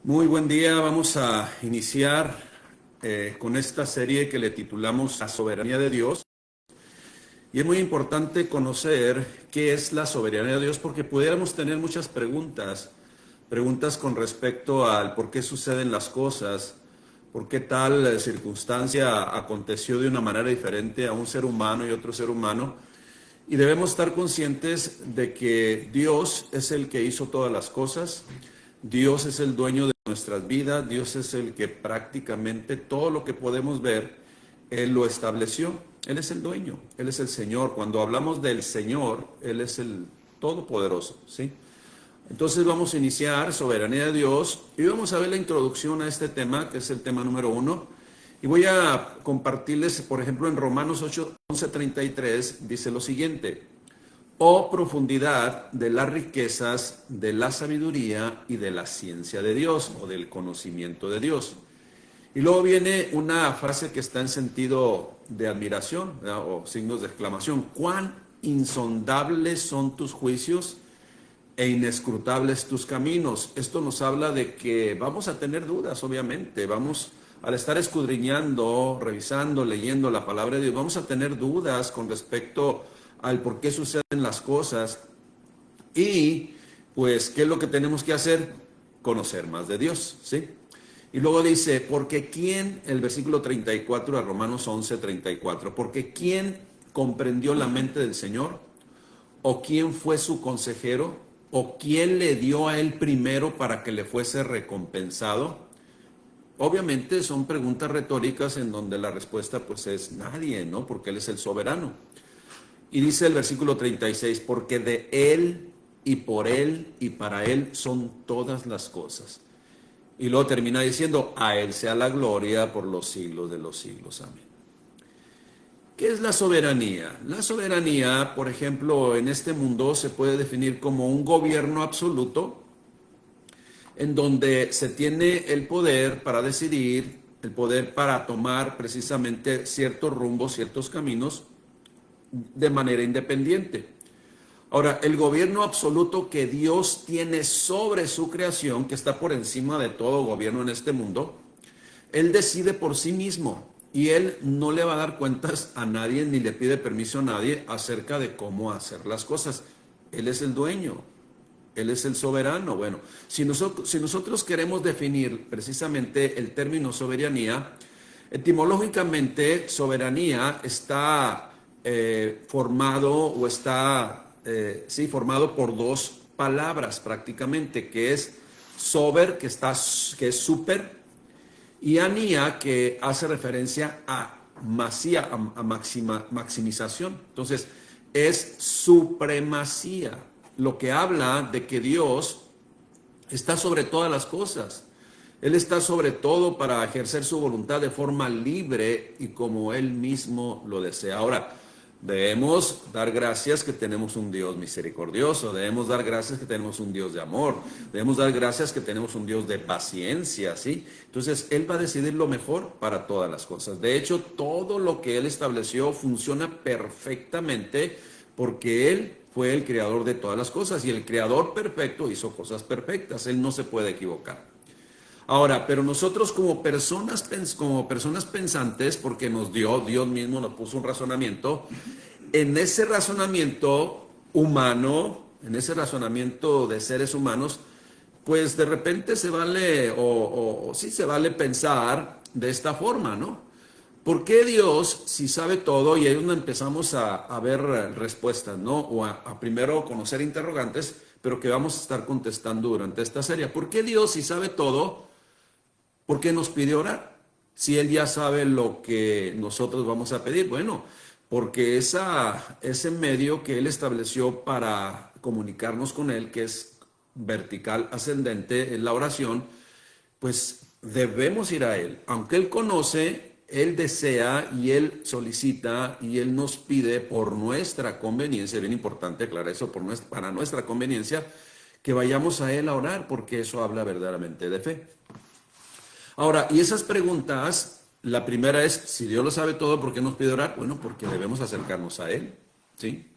Muy buen día, vamos a iniciar con esta serie que le titulamos La soberanía de Dios. Y es muy importante conocer qué es la soberanía de Dios porque pudiéramos tener muchas preguntas con respecto al por qué suceden las cosas, por qué tal circunstancia aconteció de una manera diferente a un ser humano y otro ser humano. Y debemos estar conscientes de que Dios es el que hizo todas las cosas, Dios es el dueño de nuestras vidas, Dios es el que prácticamente todo lo que podemos ver, Él lo estableció, Él es el dueño, Él es el Señor. Cuando hablamos del Señor, Él es el Todopoderoso, ¿sí? Entonces vamos a iniciar soberanía de Dios y vamos a ver la introducción a este tema, que es el tema número 1. Y voy a compartirles, por ejemplo, en Romanos 8, 11:33, dice lo siguiente: oh profundidad de las riquezas, de la sabiduría y de la ciencia de Dios, o del conocimiento de Dios. Y luego viene una frase que está en sentido de admiración, ¿verdad? O signos de exclamación: cuán insondables son tus juicios e inescrutables tus caminos. Esto nos habla de que vamos a tener dudas, obviamente. Al estar escudriñando, revisando, leyendo la palabra de Dios, vamos a tener dudas con respecto al por qué suceden las cosas. Y pues, ¿qué es lo que tenemos que hacer? Conocer más de Dios, ¿sí? Y luego dice, porque quién, el versículo 34 de Romanos 11:34, porque quién comprendió la mente del Señor, o quién fue su consejero, o quién le dio a él primero para que le fuese recompensado. Obviamente son preguntas retóricas en donde la respuesta pues es nadie, ¿no? Porque Él es el soberano. Y dice el versículo 36, porque de Él y por Él y para Él son todas las cosas. Y luego termina diciendo, a Él sea la gloria por los siglos de los siglos. Amén. ¿Qué es la soberanía? La soberanía, por ejemplo, en este mundo se puede definir como un gobierno absoluto en donde se tiene el poder para decidir, el poder para tomar precisamente ciertos rumbos, ciertos caminos de manera independiente. Ahora, el gobierno absoluto que Dios tiene sobre su creación, que está por encima de todo gobierno en este mundo, Él decide por sí mismo y Él no le va a dar cuentas a nadie ni le pide permiso a nadie acerca de cómo hacer las cosas. Él es el dueño. Él es el soberano. Bueno, si nosotros queremos definir precisamente el término soberanía, etimológicamente soberanía está formado o está formado por dos palabras prácticamente, que es sober, que es súper, y anía, que hace referencia a masía, a maximización. Entonces, es supremacía, lo que habla de que Dios está sobre todas las cosas. Él está sobre todo para ejercer su voluntad de forma libre y como Él mismo lo desea. Ahora, debemos dar gracias que tenemos un Dios misericordioso, debemos dar gracias que tenemos un Dios de amor, debemos dar gracias que tenemos un Dios de paciencia, ¿sí? Entonces, Él va a decidir lo mejor para todas las cosas. De hecho, todo lo que Él estableció funciona perfectamente porque Él fue el creador de todas las cosas y el creador perfecto hizo cosas perfectas. Él no se puede equivocar. Ahora, pero nosotros como personas pensantes, porque Dios mismo nos puso un razonamiento, en ese razonamiento humano, en ese razonamiento de seres humanos, pues de repente se vale, o sí se vale pensar de esta forma, ¿no? ¿Por qué Dios, si sabe todo, y ahí es donde empezamos a ver respuestas, ¿no? O a primero conocer interrogantes, pero que vamos a estar contestando durante esta serie? ¿Por qué Dios, si sabe todo, por qué nos pide orar? Si Él ya sabe lo que nosotros vamos a pedir. Bueno, porque ese medio que Él estableció para comunicarnos con Él, que es vertical ascendente, en la oración, pues debemos ir a Él. Aunque Él conoce, Él desea y Él solicita y Él nos pide por nuestra conveniencia, bien importante aclarar eso, para nuestra conveniencia, que vayamos a Él a orar, porque eso habla verdaderamente de fe. Ahora, y esas preguntas, la primera es, si Dios lo sabe todo, ¿por qué nos pide orar? Bueno, porque debemos acercarnos a Él, ¿sí?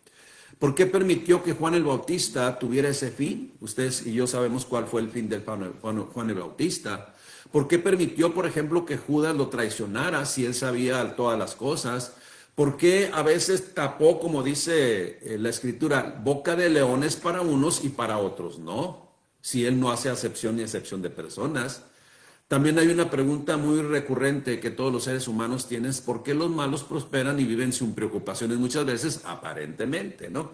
¿Por qué permitió que Juan el Bautista tuviera ese fin? Ustedes y yo sabemos cuál fue el fin de Juan el Bautista. ¿Por qué permitió, por ejemplo, que Judas lo traicionara si él sabía todas las cosas? ¿Por qué a veces tapó, como dice la Escritura, boca de leones para unos y para otros no? Si él no hace acepción ni excepción de personas. También hay una pregunta muy recurrente que todos los seres humanos tienen: ¿por qué los malos prosperan y viven sin preocupaciones muchas veces? Aparentemente, ¿no?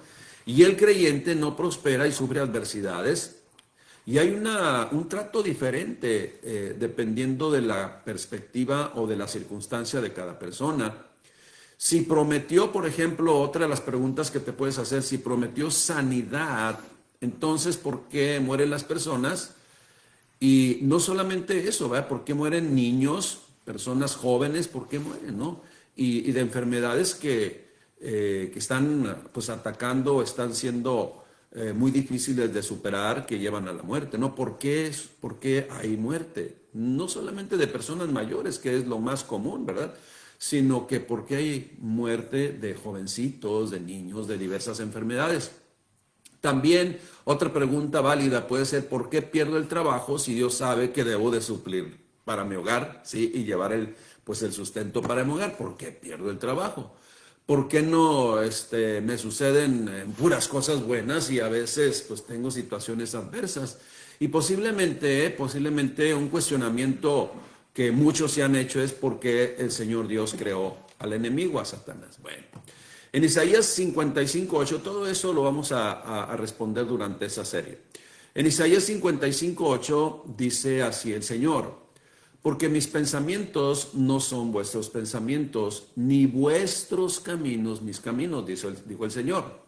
Y el creyente no prospera y sufre adversidades. Y hay un trato diferente dependiendo de la perspectiva o de la circunstancia de cada persona. Si prometió, por ejemplo, otra de las preguntas que te puedes hacer, si prometió sanidad, entonces ¿por qué mueren las personas? Y no solamente eso, ¿verdad? ¿Por qué mueren niños, personas jóvenes? ¿Por qué mueren, no? Y de enfermedades que están pues atacando, están siendo muy difíciles de superar, que llevan a la muerte, ¿no? ¿Por qué hay muerte? No solamente de personas mayores, que es lo más común, ¿verdad? Sino que porque hay muerte de jovencitos, de niños, de diversas enfermedades. También otra pregunta válida puede ser: ¿por qué pierdo el trabajo si Dios sabe que debo de suplir para mi hogar, ¿sí? Y llevar el sustento para mi hogar? ¿Por qué pierdo el trabajo? ¿Por qué no me suceden puras cosas buenas y a veces pues tengo situaciones adversas? Y posiblemente un cuestionamiento que muchos se han hecho es: ¿por qué el Señor Dios creó al enemigo, a Satanás? Bueno, en Isaías 55:8, todo eso lo vamos a responder durante esa serie. En Isaías 55:8 dice así el Señor: porque mis pensamientos no son vuestros pensamientos, ni vuestros caminos mis caminos, dijo el Señor.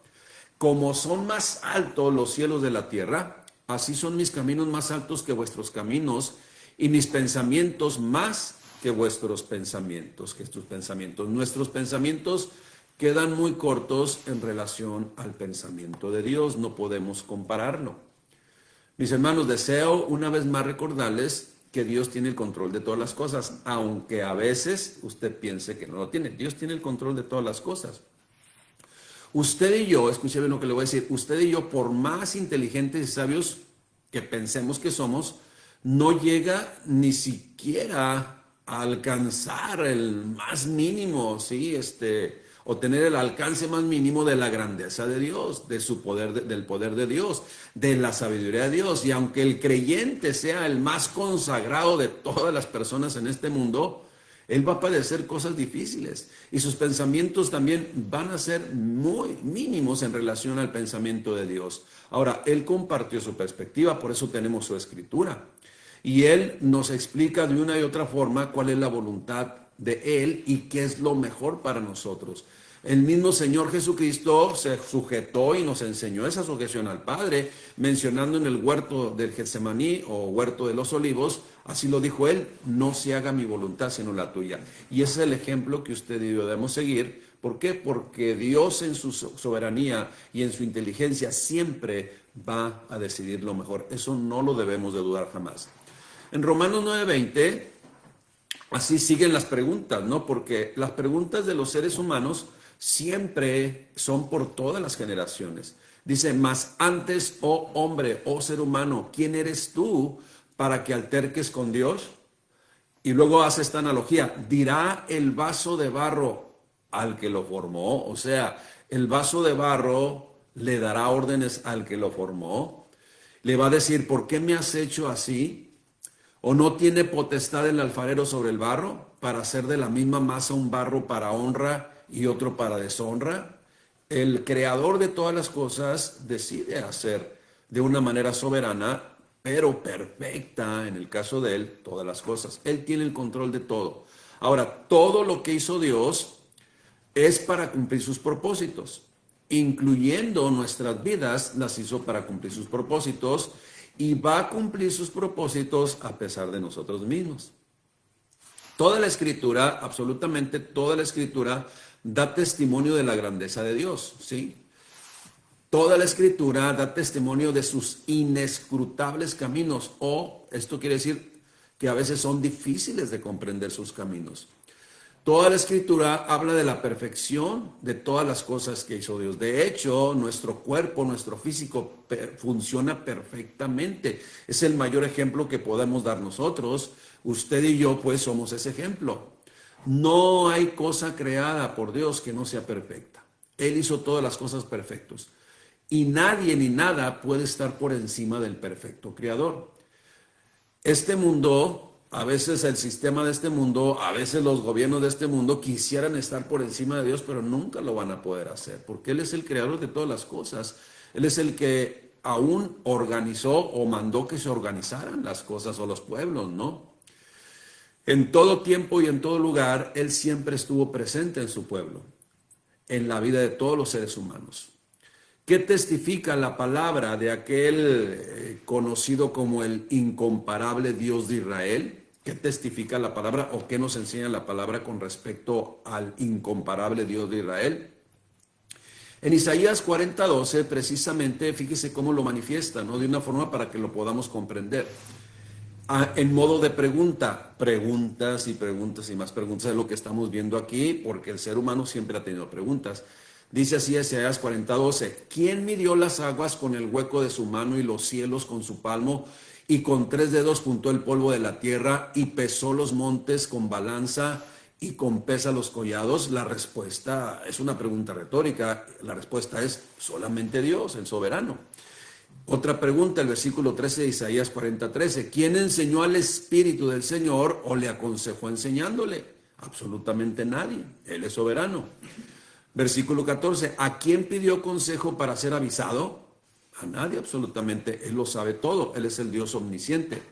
Como son más altos los cielos de la tierra, así son mis caminos más altos que vuestros caminos, y mis pensamientos más que vuestros pensamientos, que tus pensamientos. Nuestros pensamientos quedan muy cortos en relación al pensamiento de Dios, no podemos compararlo. Mis hermanos, deseo una vez más recordarles que Dios tiene el control de todas las cosas, aunque a veces usted piense que no lo tiene. Dios tiene el control de todas las cosas. Usted y yo, escuche bien lo que le voy a decir, usted y yo, por más inteligentes y sabios que pensemos que somos, no llega ni siquiera a alcanzar el más mínimo, ¿sí? O tener el alcance más mínimo de la grandeza de Dios, de su poder, del poder de Dios, de la sabiduría de Dios. Y aunque el creyente sea el más consagrado de todas las personas en este mundo, él va a padecer cosas difíciles y sus pensamientos también van a ser muy mínimos en relación al pensamiento de Dios. Ahora, él compartió su perspectiva, por eso tenemos su escritura. Y él nos explica de una y otra forma cuál es la voluntad de él y qué es lo mejor para nosotros. El mismo Señor Jesucristo se sujetó y nos enseñó esa sujeción al Padre, mencionando en el huerto del Getsemaní o huerto de los olivos, así lo dijo él: no se haga mi voluntad sino la tuya. Y ese es el ejemplo que usted y yo debemos seguir. ¿Por qué? Porque Dios en su soberanía y en su inteligencia siempre va a decidir lo mejor. Eso no lo debemos de dudar jamás. En Romanos 9:20, así siguen las preguntas, ¿no? Porque las preguntas de los seres humanos siempre son por todas las generaciones. Dice: mas antes, oh hombre, oh ser humano, ¿quién eres tú para que alterques con Dios? Y luego hace esta analogía: dirá el vaso de barro al que lo formó. O sea, el vaso de barro le dará órdenes al que lo formó. Le va a decir: ¿por qué me has hecho así? ¿O no tiene potestad el alfarero sobre el barro para hacer de la misma masa un barro para honra y otro para deshonra? El creador de todas las cosas decide hacer de una manera soberana, pero perfecta, en el caso de él, todas las cosas. Él tiene el control de todo. Ahora, todo lo que hizo Dios es para cumplir sus propósitos, incluyendo nuestras vidas, las hizo para cumplir sus propósitos. Y va a cumplir sus propósitos a pesar de nosotros mismos. Toda la escritura, absolutamente toda la escritura, da testimonio de la grandeza de Dios, ¿sí? Toda la escritura da testimonio de sus inescrutables caminos, o esto quiere decir que a veces son difíciles de comprender sus caminos. Toda la escritura habla de la perfección de todas las cosas que hizo Dios. De hecho, nuestro cuerpo, nuestro físico funciona perfectamente. Es el mayor ejemplo que podemos dar nosotros. Usted y yo, pues, somos ese ejemplo. No hay cosa creada por Dios que no sea perfecta. Él hizo todas las cosas perfectas. Y nadie ni nada puede estar por encima del perfecto creador. Este mundo, a veces el sistema de este mundo, a veces los gobiernos de este mundo quisieran estar por encima de Dios, pero nunca lo van a poder hacer, porque Él es el creador de todas las cosas. Él es el que aún organizó o mandó que se organizaran las cosas o los pueblos, ¿no? En todo tiempo y en todo lugar, Él siempre estuvo presente en su pueblo, en la vida de todos los seres humanos. ¿Qué testifica la palabra de aquel conocido como el incomparable Dios de Israel? ¿Qué testifica la palabra o qué nos enseña la palabra con respecto al incomparable Dios de Israel? En Isaías 40:12, precisamente, fíjese cómo lo manifiesta, ¿no? De una forma para que lo podamos comprender. En modo de pregunta, preguntas y preguntas y más preguntas es lo que estamos viendo aquí, porque el ser humano siempre ha tenido preguntas. Dice así Isaías 40:12, ¿quién midió las aguas con el hueco de su mano y los cielos con su palmo? Y con 3 dedos juntó el polvo de la tierra y pesó los montes con balanza y con pesa los collados. La respuesta es una pregunta retórica. La respuesta es solamente Dios, el soberano. Otra pregunta, el versículo 13 de Isaías 40:13. ¿Quién enseñó al Espíritu del Señor o le aconsejó enseñándole? Absolutamente nadie. Él es soberano. Versículo 14. ¿A quién pidió consejo para ser avisado? A nadie, absolutamente. Él lo sabe todo. Él es el Dios omnisciente.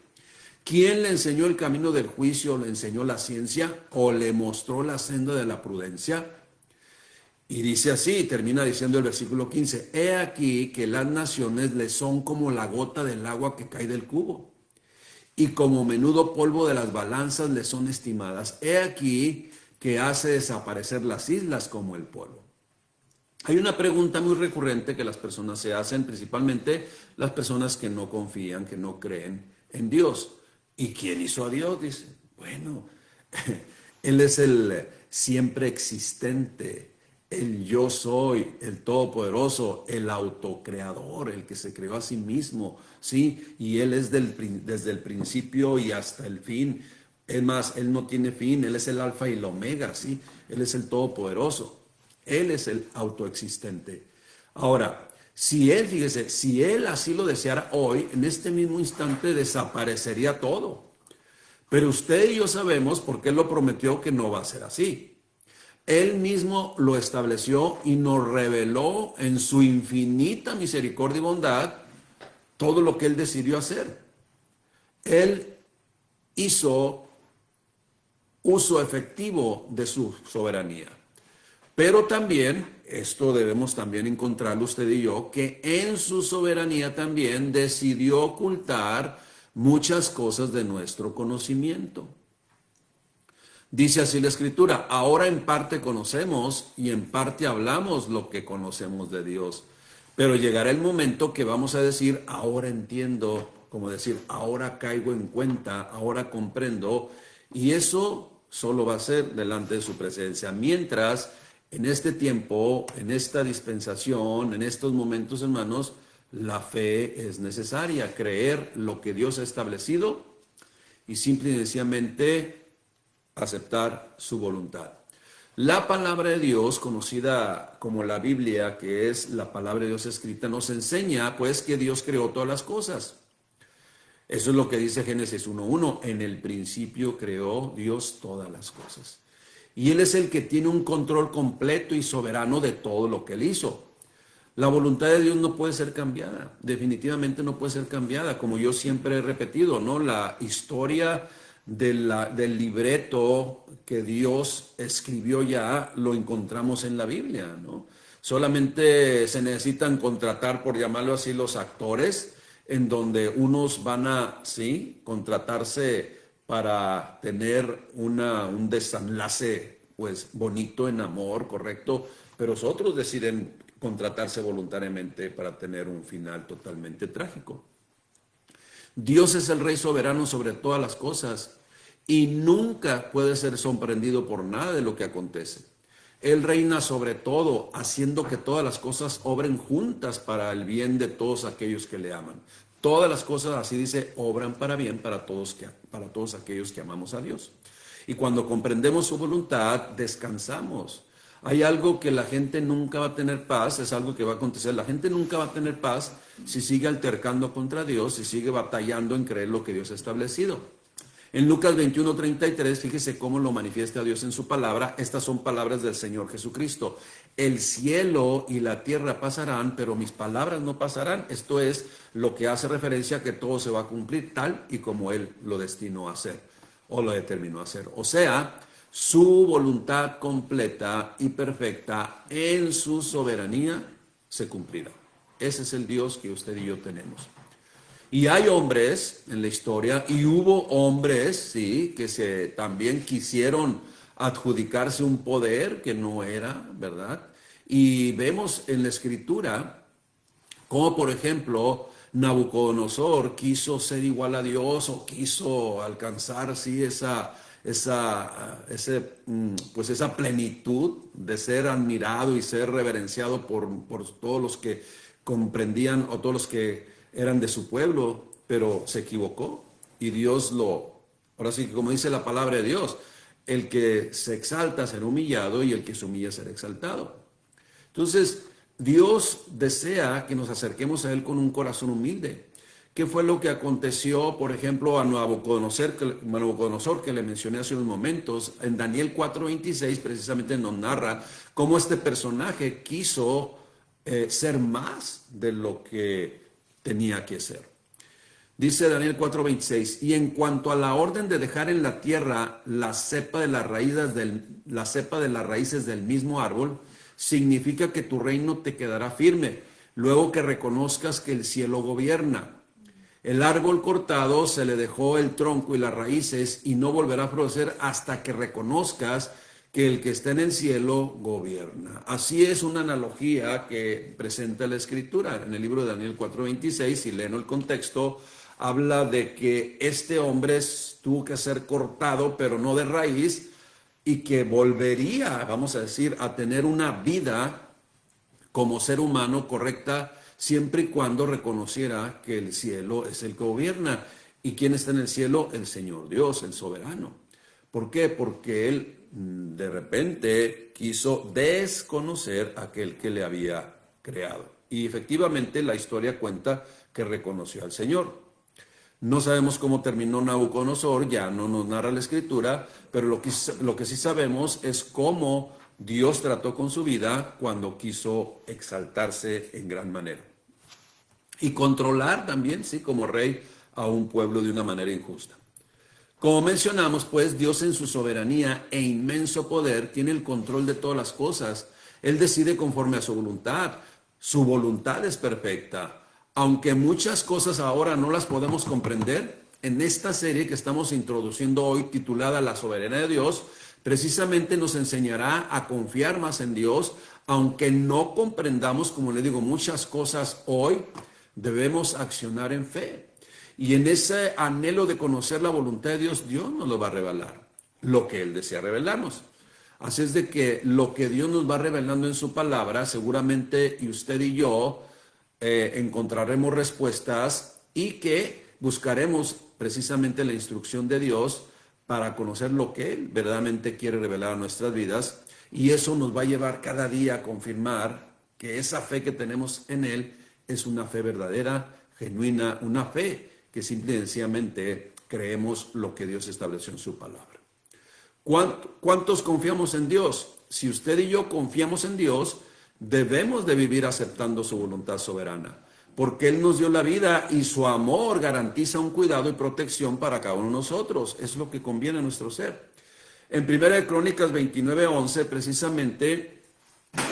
¿Quién le enseñó el camino del juicio? ¿Le enseñó la ciencia o le mostró la senda de la prudencia? Y dice así, termina diciendo el versículo 15, he aquí que las naciones le son como la gota del agua que cae del cubo, y como menudo polvo de las balanzas le son estimadas. He aquí que hace desaparecer las islas como el polvo. Hay una pregunta muy recurrente que las personas se hacen, principalmente las personas que no confían, que no creen en Dios. ¿Y quién hizo a Dios? Dice, bueno, Él es el siempre existente, el yo soy, el todopoderoso, el autocreador, el que se creó a sí mismo, ¿sí? Y Él es desde el principio y hasta el fin. Es más, Él no tiene fin, Él es el alfa y el omega, ¿sí? Él es el todopoderoso. Él es el autoexistente. Ahora, si Él, fíjese, si Él así lo deseara hoy, en este mismo instante desaparecería todo. Pero usted y yo sabemos, porque Él lo prometió, que no va a ser así. Él mismo lo estableció y nos reveló en su infinita misericordia y bondad todo lo que Él decidió hacer. Él hizo uso efectivo de su soberanía. Pero también, esto debemos también encontrarlo usted y yo, que en su soberanía también decidió ocultar muchas cosas de nuestro conocimiento. Dice así la Escritura, ahora en parte conocemos y en parte hablamos lo que conocemos de Dios, pero llegará el momento que vamos a decir, ahora entiendo, como decir, ahora caigo en cuenta, ahora comprendo, y eso solo va a ser delante de su presencia. Mientras, en este tiempo, en esta dispensación, en estos momentos, hermanos, la fe es necesaria, creer lo que Dios ha establecido y simple y sencillamente aceptar su voluntad. La palabra de Dios, conocida como la Biblia, que es la palabra de Dios escrita, nos enseña pues que Dios creó todas las cosas. Eso es lo que dice Génesis 1:1. En el principio creó Dios todas las cosas. Y Él es el que tiene un control completo y soberano de todo lo que Él hizo. La voluntad de Dios no puede ser cambiada, definitivamente no puede ser cambiada, como yo siempre he repetido, ¿no? La historia del libreto que Dios escribió ya lo encontramos en la Biblia, ¿no? Solamente se necesitan contratar, por llamarlo así, los actores, en donde unos van a, sí, contratarse para tener un desenlace, pues, bonito en amor, correcto, pero otros deciden contratarse voluntariamente para tener un final totalmente trágico. Dios es el Rey soberano sobre todas las cosas y nunca puede ser sorprendido por nada de lo que acontece. Él reina sobre todo, haciendo que todas las cosas obren juntas para el bien de todos aquellos que le aman. Todas las cosas, así dice, obran para bien para todos aquellos que amamos a Dios. Y cuando comprendemos su voluntad, descansamos. Hay algo que la gente nunca va a tener paz, es algo que va a acontecer. La gente nunca va a tener paz si sigue altercando contra Dios, si sigue batallando en creer lo que Dios ha establecido. En Lucas 21:33, fíjese cómo lo manifiesta Dios en su palabra. Estas son palabras del Señor Jesucristo. El cielo y la tierra pasarán, pero mis palabras no pasarán. Esto es lo que hace referencia a que todo se va a cumplir tal y como Él lo destinó a hacer o lo determinó a hacer. O sea, su voluntad completa y perfecta en su soberanía se cumplirá. Ese es el Dios que usted y yo tenemos. Y hay hombres en la historia, y hubo hombres, sí, que también quisieron adjudicarse un poder que no era, ¿verdad? Y vemos en la Escritura como, por ejemplo, Nabucodonosor quiso ser igual a Dios o quiso alcanzar, sí, esa plenitud de ser admirado y ser reverenciado por todos los que comprendían o todos los que eran de su pueblo, pero se equivocó y ahora sí que como dice la palabra de Dios, el que se exalta será humillado y el que se humilla será exaltado. Entonces, Dios desea que nos acerquemos a Él con un corazón humilde. ¿Qué fue lo que aconteció, por ejemplo, a Nabucodonosor, que le mencioné hace unos momentos? En Daniel 4:26 precisamente nos narra cómo este personaje quiso ser más de lo que tenía que ser. Dice Daniel 4:26, y en cuanto a la orden de dejar en la tierra la cepa de las raíces del mismo árbol, significa que tu reino te quedará firme, luego que reconozcas que el cielo gobierna. El árbol cortado se le dejó el tronco y las raíces y no volverá a florecer hasta que reconozcas que el que está en el cielo gobierna. Así es una analogía que presenta la Escritura. En el libro de Daniel 4:26, si leen el contexto, habla de que este hombre tuvo que ser cortado, pero no de raíz, y que volvería, vamos a decir, a tener una vida como ser humano correcta, siempre y cuando reconociera que el cielo es el que gobierna. ¿Y quién está en el cielo? El Señor Dios, el soberano. ¿Por qué? Porque Él de repente quiso desconocer a aquel que le había creado. Y efectivamente la historia cuenta que reconoció al Señor. No sabemos cómo terminó Nabucodonosor, ya no nos narra la Escritura, pero lo que sí sabemos es cómo Dios trató con su vida cuando quiso exaltarse en gran manera. Y controlar también, sí, como rey a un pueblo de una manera injusta. Como mencionamos, pues, Dios en su soberanía e inmenso poder tiene el control de todas las cosas. Él decide conforme a su voluntad. Su voluntad es perfecta. Aunque muchas cosas ahora no las podemos comprender, en esta serie que estamos introduciendo hoy, titulada La soberanía de Dios, precisamente nos enseñará a confiar más en Dios, aunque no comprendamos, como le digo, muchas cosas hoy, debemos accionar en fe. Y en ese anhelo de conocer la voluntad de Dios, Dios nos lo va a revelar, lo que Él desea revelarnos. Así es de que lo que Dios nos va revelando en su palabra, seguramente y usted y yo encontraremos respuestas y que buscaremos precisamente la instrucción de Dios para conocer lo que Él verdaderamente quiere revelar a nuestras vidas. Y eso nos va a llevar cada día a confirmar que esa fe que tenemos en Él es una fe verdadera, genuina, una fe que simple y sencillamente creemos lo que Dios estableció en su palabra. ¿Cuántos confiamos en Dios? Si usted y yo confiamos en Dios, debemos de vivir aceptando su voluntad soberana, porque Él nos dio la vida y su amor garantiza un cuidado y protección para cada uno de nosotros. Es lo que conviene a nuestro ser. En 1 Crónicas 29:11 precisamente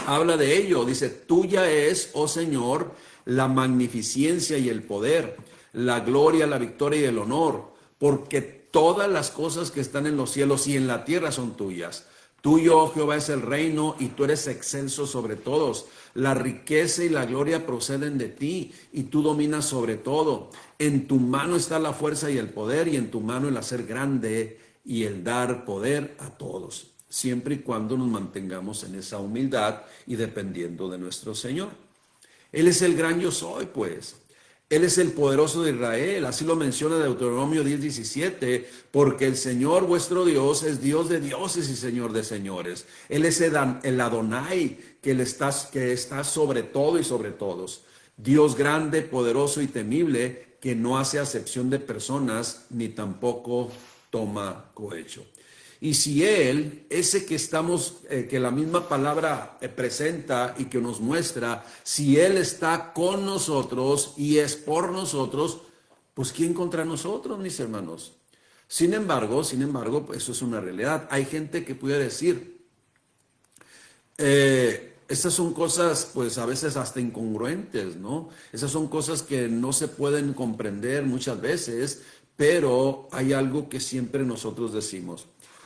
habla de ello. Dice, tuya es, oh Señor, la magnificencia y el poder, la gloria, la victoria y el honor, porque todas las cosas que están en los cielos y en la tierra son tuyas. Tuyo, oh Jehová, es el reino y tú eres excelso sobre todos. La riqueza y la gloria proceden de ti y tú dominas sobre todo. En tu mano está la fuerza y el poder y en tu mano el hacer grande y el dar poder a todos, siempre y cuando nos mantengamos en esa humildad y dependiendo de nuestro Señor. Él es el gran yo soy, pues. Él es el poderoso de Israel, así lo menciona Deuteronomio 10:17, porque el Señor vuestro Dios es Dios de dioses y Señor de señores. Él es el Adonai, que está sobre todo y sobre todos. Dios grande, poderoso y temible, que no hace acepción de personas, ni tampoco toma cohecho. Y si Él, ese que estamos, que la misma palabra presenta y que nos muestra, si Él está con nosotros y es por nosotros, pues ¿quién contra nosotros, mis hermanos? Sin embargo, pues, eso es una realidad. Hay gente que puede decir, estas son cosas, pues a veces hasta incongruentes, ¿no? Esas son cosas que no se pueden comprender muchas veces, pero hay algo que siempre nosotros decimos.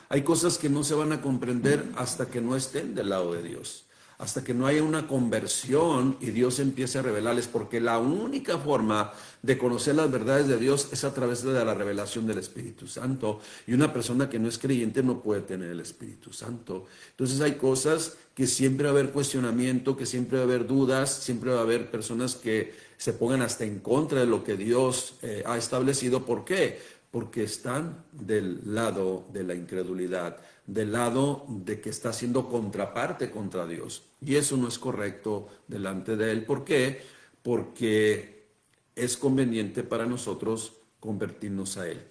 Hay cosas que no se van a comprender hasta que no estén del lado de Dios, hasta que no haya una conversión y Dios empiece a revelarles, porque la única forma de conocer las verdades de Dios es a través de la revelación del Espíritu Santo. Y una persona que no es creyente no puede tener el Espíritu Santo. Entonces hay cosas que siempre va a haber cuestionamiento, que siempre va a haber dudas, siempre va a haber personas que se pongan hasta en contra de lo que Dios ha establecido. ¿Por qué? Porque están del lado de la incredulidad, del lado de que está haciendo contraparte contra Dios. Y eso no es correcto delante de Él. ¿Por qué? Porque es conveniente para nosotros convertirnos a Él.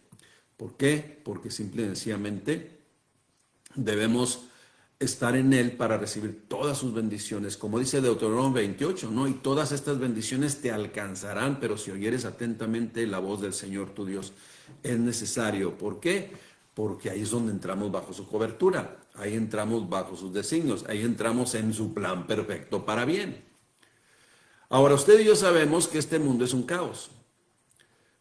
¿Por qué? Porque simple y sencillamente debemos estar en Él para recibir todas sus bendiciones, como dice Deuteronomio 28, ¿no? Y todas estas bendiciones te alcanzarán, pero si oyeres atentamente la voz del Señor tu Dios. Es necesario. ¿Por qué? Porque ahí es donde entramos bajo su cobertura, ahí entramos bajo sus designios, ahí entramos en su plan perfecto para bien. Ahora, usted y yo sabemos que este mundo es un caos,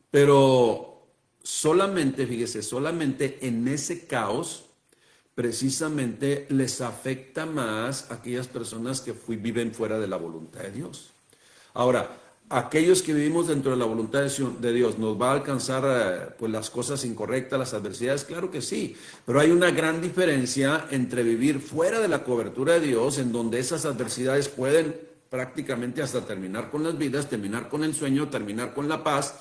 pero solamente, fíjese, solamente en ese caos precisamente les afecta más a aquellas personas que viven fuera de la voluntad de Dios. Ahora, aquellos que vivimos dentro de la voluntad de Dios, ¿nos va a alcanzar pues las cosas incorrectas, las adversidades? Claro que sí, pero hay una gran diferencia entre vivir fuera de la cobertura de Dios, en donde esas adversidades pueden prácticamente hasta terminar con las vidas, terminar con el sueño, terminar con la paz,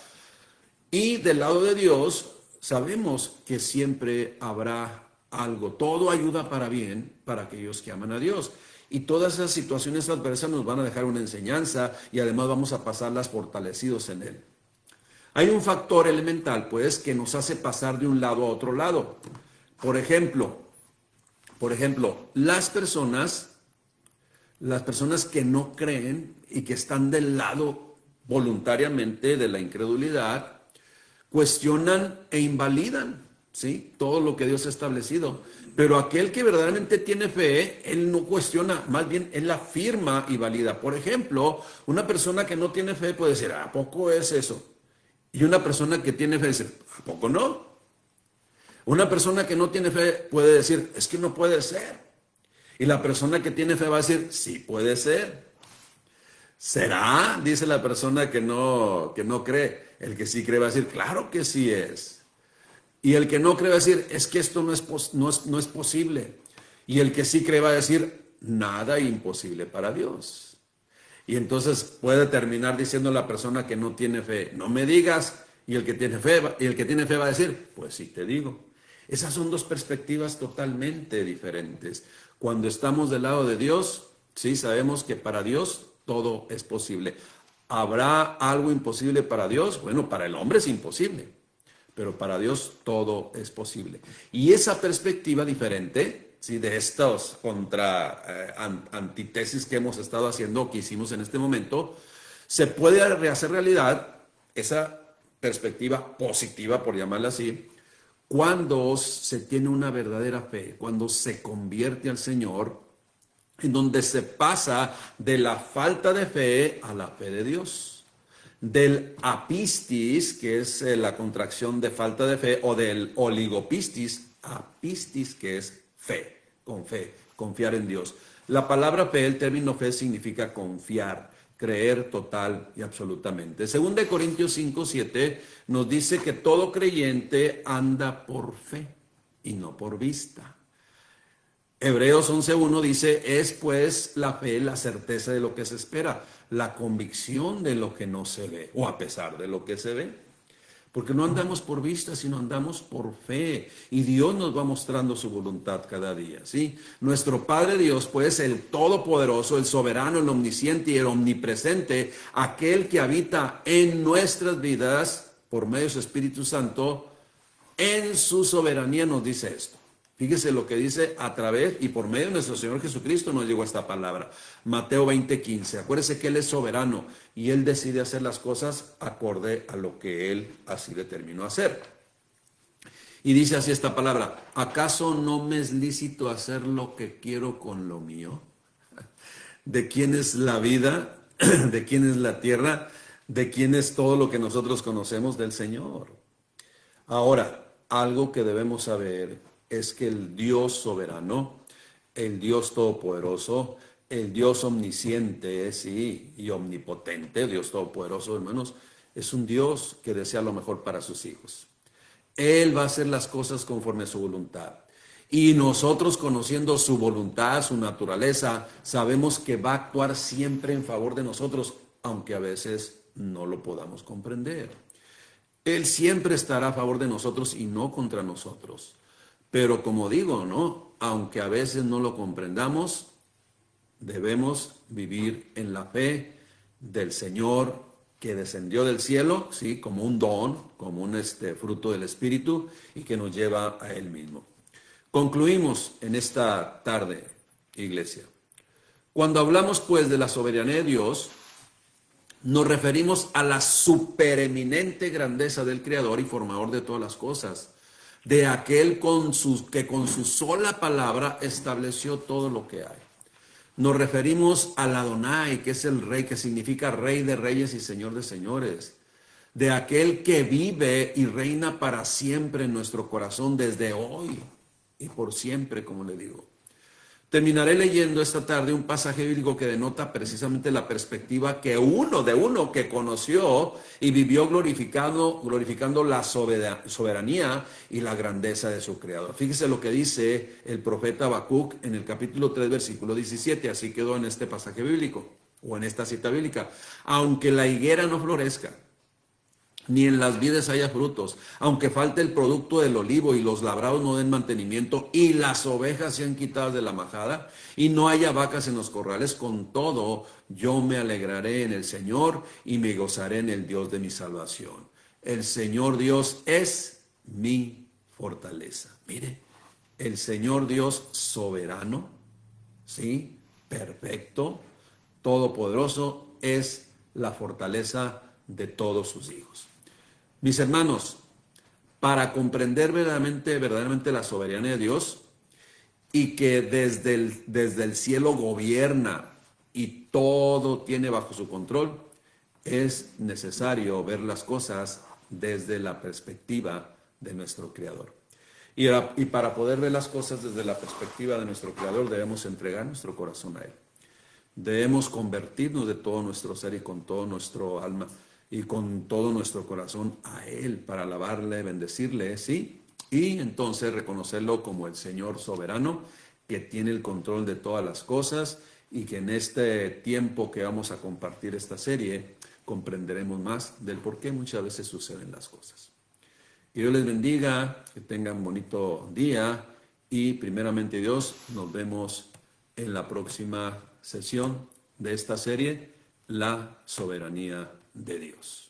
y del lado de Dios sabemos que siempre habrá algo, todo ayuda para bien para aquellos que aman a Dios. Y todas esas situaciones adversas nos van a dejar una enseñanza y además vamos a pasarlas fortalecidos en Él. Hay un factor elemental, pues, que nos hace pasar de un lado a otro lado. Por ejemplo, las personas que no creen y que están del lado voluntariamente de la incredulidad, cuestionan e invalidan, ¿sí?, todo lo que Dios ha establecido. Pero aquel que verdaderamente tiene fe, él no cuestiona, más bien él afirma y valida. Por ejemplo, una persona que no tiene fe puede decir, ¿a poco es eso? Y una persona que tiene fe dice, ¿a poco no? Una persona que no tiene fe puede decir, es que no puede ser. Y la persona que tiene fe va a decir, sí puede ser. ¿Será? Dice la persona que no cree. El que sí cree va a decir, claro que sí es. Y el que no cree va a decir, es que esto no es posible. Y el que sí cree va a decir, nada imposible para Dios. Y entonces puede terminar diciendo la persona que no tiene fe, no me digas. Y el que tiene fe va a decir, pues sí te digo. Esas son dos perspectivas totalmente diferentes. Cuando estamos del lado de Dios, sí sabemos que para Dios todo es posible. ¿Habrá algo imposible para Dios? Bueno, para el hombre es imposible, pero para Dios todo es posible. Y esa perspectiva diferente, ¿sí?, de estos antítesis que hemos estado haciendo, que hicimos en este momento, se puede hacer realidad, esa perspectiva positiva, por llamarla así, cuando se tiene una verdadera fe, cuando se convierte al Señor, en donde se pasa de la falta de fe a la fe de Dios. Del apistis, que es la contracción de falta de fe, o del oligopistis, apistis, que es fe, confiar en Dios. La palabra fe, el término fe, significa confiar, creer total y absolutamente. Según de Corintios 5:7 nos dice que todo creyente anda por fe. y no por vista. Hebreos 11:1 dice, es pues la fe, la certeza de lo que se espera, la convicción de lo que no se ve, o a pesar de lo que se ve. Porque no andamos por vista, sino andamos por fe. Y Dios nos va mostrando su voluntad cada día, ¿sí? Nuestro Padre Dios, pues, el Todopoderoso, el Soberano, el Omnisciente y el Omnipresente, aquel que habita en nuestras vidas por medio de su Espíritu Santo, en su soberanía nos dice esto. Fíjese lo que dice a través y por medio de nuestro Señor Jesucristo nos llegó esta palabra. Mateo 20:15. Acuérdese que Él es soberano y Él decide hacer las cosas acorde a lo que Él así determinó hacer. Y dice así esta palabra: ¿acaso no me es lícito hacer lo que quiero con lo mío? ¿De quién es la vida? ¿De quién es la tierra? ¿De quién es todo lo que nosotros conocemos? Del Señor. Ahora, algo que debemos saber es que el Dios soberano, el Dios todopoderoso, el Dios omnisciente, sí, y omnipotente, Dios todopoderoso, hermanos, es un Dios que desea lo mejor para sus hijos. Él va a hacer las cosas conforme a su voluntad. Y nosotros, conociendo su voluntad, su naturaleza, sabemos que va a actuar siempre en favor de nosotros, aunque a veces no lo podamos comprender. Él siempre estará a favor de nosotros y no contra nosotros. Pero como digo, ¿no? Aunque a veces no lo comprendamos, debemos vivir en la fe del Señor que descendió del cielo, ¿sí? Como un don, como un fruto del Espíritu y que nos lleva a Él mismo. Concluimos en esta tarde, iglesia. Cuando hablamos pues de la soberanía de Dios, nos referimos a la supereminente grandeza del Creador y formador de todas las cosas, de aquel que con su sola palabra estableció todo lo que hay. Nos referimos al Adonai, que es el Rey, que significa Rey de Reyes y Señor de Señores, de aquel que vive y reina para siempre en nuestro corazón desde hoy y por siempre, como le digo. Terminaré leyendo esta tarde un pasaje bíblico que denota precisamente la perspectiva que uno que conoció y vivió glorificando la soberanía y la grandeza de su Creador. Fíjese lo que dice el profeta Habacuc en el capítulo 3, versículo 17. Así quedó en este pasaje bíblico o en esta cita bíblica. Aunque la higuera no florezca, ni en las vides haya frutos, aunque falte el producto del olivo y los labrados no den mantenimiento y las ovejas sean quitadas de la majada y no haya vacas en los corrales, con todo yo me alegraré en el Señor y me gozaré en el Dios de mi salvación. El Señor Dios es mi fortaleza. Mire, el Señor Dios soberano, ¿sí? Perfecto, todopoderoso, es la fortaleza de todos sus hijos. Mis hermanos, para comprender verdaderamente la soberanía de Dios y que desde el cielo gobierna y todo tiene bajo su control, es necesario ver las cosas desde la perspectiva de nuestro Creador. Y para poder ver las cosas desde la perspectiva de nuestro Creador, debemos entregar nuestro corazón a Él. Debemos convertirnos de todo nuestro ser y con todo nuestro alma y con todo nuestro corazón a Él para alabarle, bendecirle, ¿sí? Y entonces reconocerlo como el Señor soberano que tiene el control de todas las cosas y que en este tiempo que vamos a compartir esta serie comprenderemos más del por qué muchas veces suceden las cosas. Que Dios les bendiga, que tengan un bonito día y primeramente Dios, nos vemos en la próxima sesión de esta serie, La soberanía de Dios.